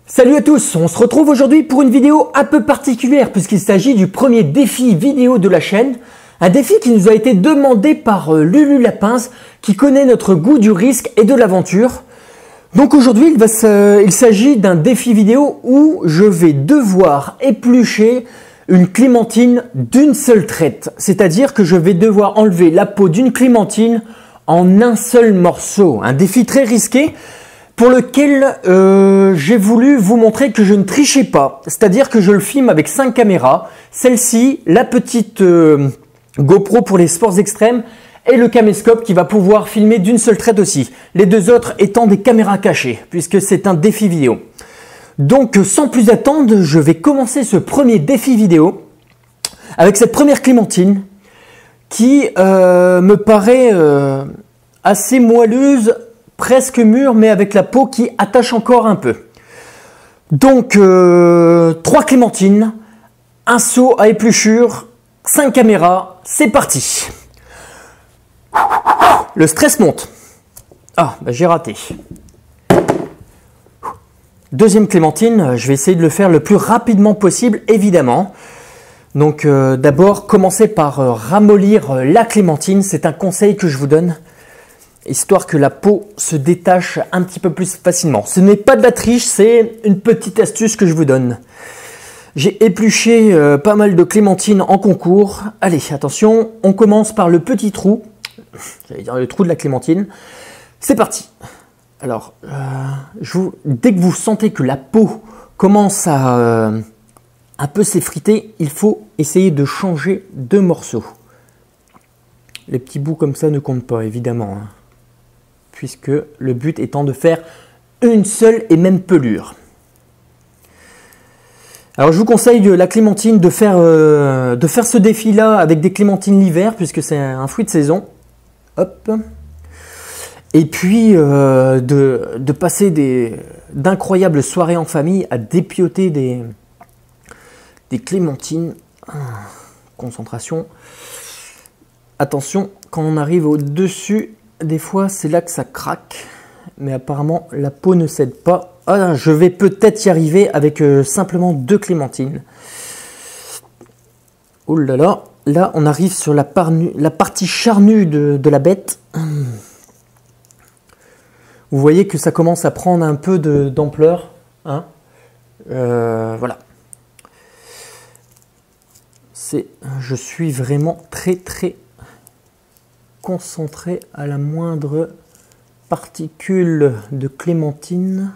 Salut à tous, on se retrouve aujourd'hui pour une vidéo un peu particulière puisqu'il s'agit du premier défi vidéo de la chaîne. Un défi qui nous a été demandé par Lulu Lapince qui connaît notre goût du risque et de l'aventure. Donc aujourd'hui il s'agit d'un défi vidéo où je vais devoir éplucher une clémentine d'une seule traite. C'est-à-dire que je vais devoir enlever la peau d'une clémentine en un seul morceau. Un défi très risqué pour lequel j'ai voulu vous montrer que je ne trichais pas. C'est-à-dire que je le filme avec 5 caméras. Celle-ci, la petite GoPro pour les sports extrêmes et le caméscope qui va pouvoir filmer d'une seule traite aussi. Les deux autres étant des caméras cachées puisque c'est un défi vidéo. Donc sans plus attendre, je vais commencer ce premier défi vidéo avec cette première clémentine qui me paraît assez moelleuse, presque mûre, mais avec la peau qui attache encore un peu. Donc 3 clémentines, un seau à épluchure, 5 caméras, c'est parti. Le stress monte. Ah, bah, j'ai raté. Deuxième clémentine, je vais essayer de le faire le plus rapidement possible, évidemment. Donc d'abord, commencez par ramollir la clémentine. C'est un conseil que je vous donne, histoire que la peau se détache un petit peu plus facilement. Ce n'est pas de la triche, c'est une petite astuce que je vous donne. J'ai épluché pas mal de clémentines en concours. Allez, attention, on commence par le petit trou. J'allais dire le trou de la clémentine. C'est parti. Alors, dès que vous sentez que la peau commence à un peu s'effriter, il faut essayer de changer de morceau. Les petits bouts comme ça ne comptent pas, évidemment, hein, puisque le but étant de faire une seule et même pelure. Alors, je vous conseille la clémentine de faire ce défi-là avec des clémentines l'hiver, puisque c'est un fruit de saison. Hop. Et puis de passer d'incroyables soirées en famille à dépioter des clémentines. Concentration. Attention, quand on arrive au-dessus, des fois c'est là que ça craque. Mais apparemment la peau ne cède pas. Ah, je vais peut-être y arriver avec simplement 2 clémentines. Oh là là, là on arrive sur la partie charnue de la bête. Vous voyez que ça commence à prendre un peu d'ampleur, hein. Voilà. Je suis vraiment très concentré à la moindre particule de clémentine.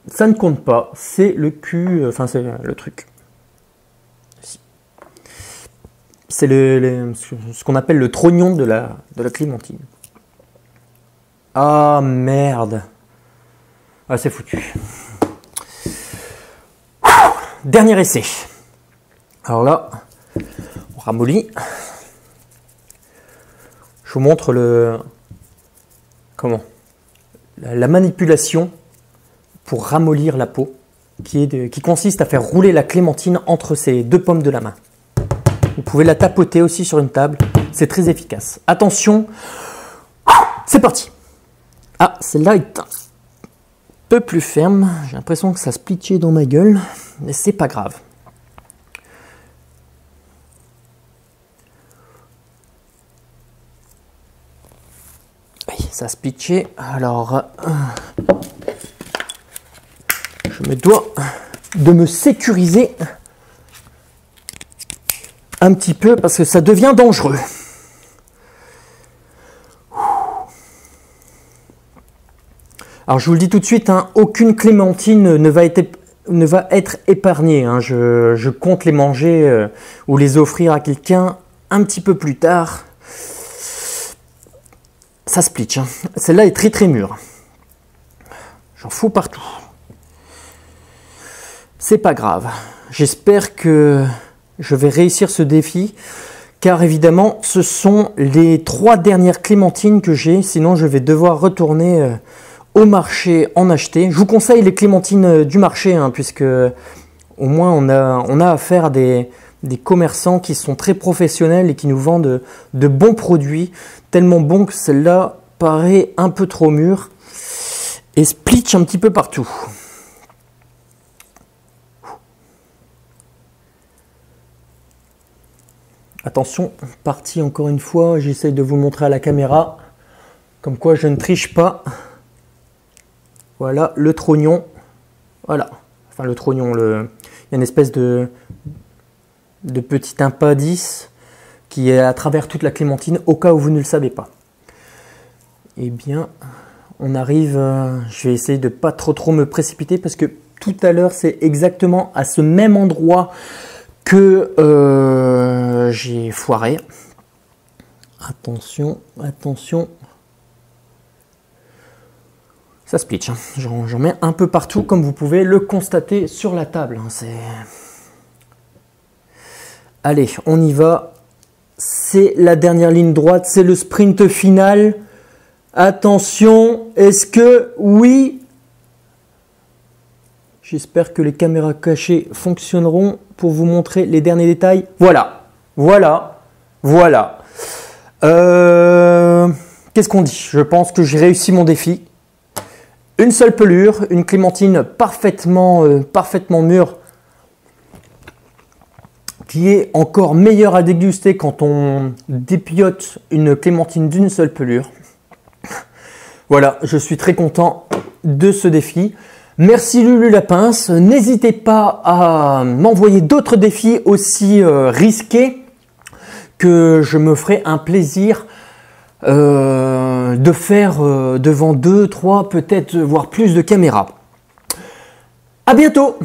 Ça ne compte pas, c'est le cul, enfin c'est le truc. C'est ce qu'on appelle le trognon de la clémentine. Ah merde. Ah, c'est foutu. Dernier essai. Alors là, on ramollit. Je vous montre la manipulation pour ramollir la peau, qui consiste à faire rouler la clémentine entre ces 2 paumes de la main. Vous pouvez la tapoter aussi sur une table, c'est très efficace. Attention, c'est parti. Ah, celle-là est un peu plus ferme. J'ai l'impression que ça se splitchait dans ma gueule, mais c'est pas grave. Oui, ça se splitchait. Alors, je me dois de me sécuriser un petit peu parce que ça devient dangereux. Alors je vous le dis tout de suite, hein, aucune clémentine ne va être épargnée. Hein. Je compte les manger ou les offrir à quelqu'un un petit peu plus tard. Ça splitch. Hein. Celle-là est très mûre. J'en fous partout. C'est pas grave. J'espère que je vais réussir ce défi, car évidemment, ce sont les 3 dernières clémentines que j'ai, sinon je vais devoir retourner au marché en acheter. Je vous conseille les clémentines du marché, hein, puisque au moins on a affaire à des commerçants qui sont très professionnels et qui nous vendent de bons produits, tellement bons que celle-là, paraît un peu trop mûr et splitch un petit peu partout. Attention, partie encore une fois, j'essaye de vous montrer à la caméra, comme quoi je ne triche pas. Voilà, le trognon, voilà, enfin le trognon, il y a une espèce de petit impendice qui est à travers toute la clémentine, au cas où vous ne le savez pas. Eh bien, on arrive, je vais essayer de pas trop me précipiter parce que tout à l'heure, c'est exactement à ce même endroit que j'ai foiré. Attention, attention. Ça splitch, hein. J'en mets un peu partout comme vous pouvez le constater sur la table. Hein. Allez, on y va. C'est la dernière ligne droite, c'est le sprint final. Attention, est-ce que oui? J'espère que les caméras cachées fonctionneront pour vous montrer les derniers détails. Voilà, voilà, voilà. Qu'est-ce qu'on dit? Je pense que j'ai réussi mon défi. Une seule pelure, une clémentine parfaitement mûre, qui est encore meilleure à déguster quand on dépiote une clémentine d'une seule pelure. Voilà, je suis très content de ce défi. Merci Lulu la Pince. N'hésitez pas à m'envoyer d'autres défis aussi risqués que je me ferai un plaisir de faire devant 2, 3, peut-être voire plus de caméras. À bientôt.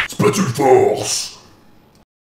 Spatule Force.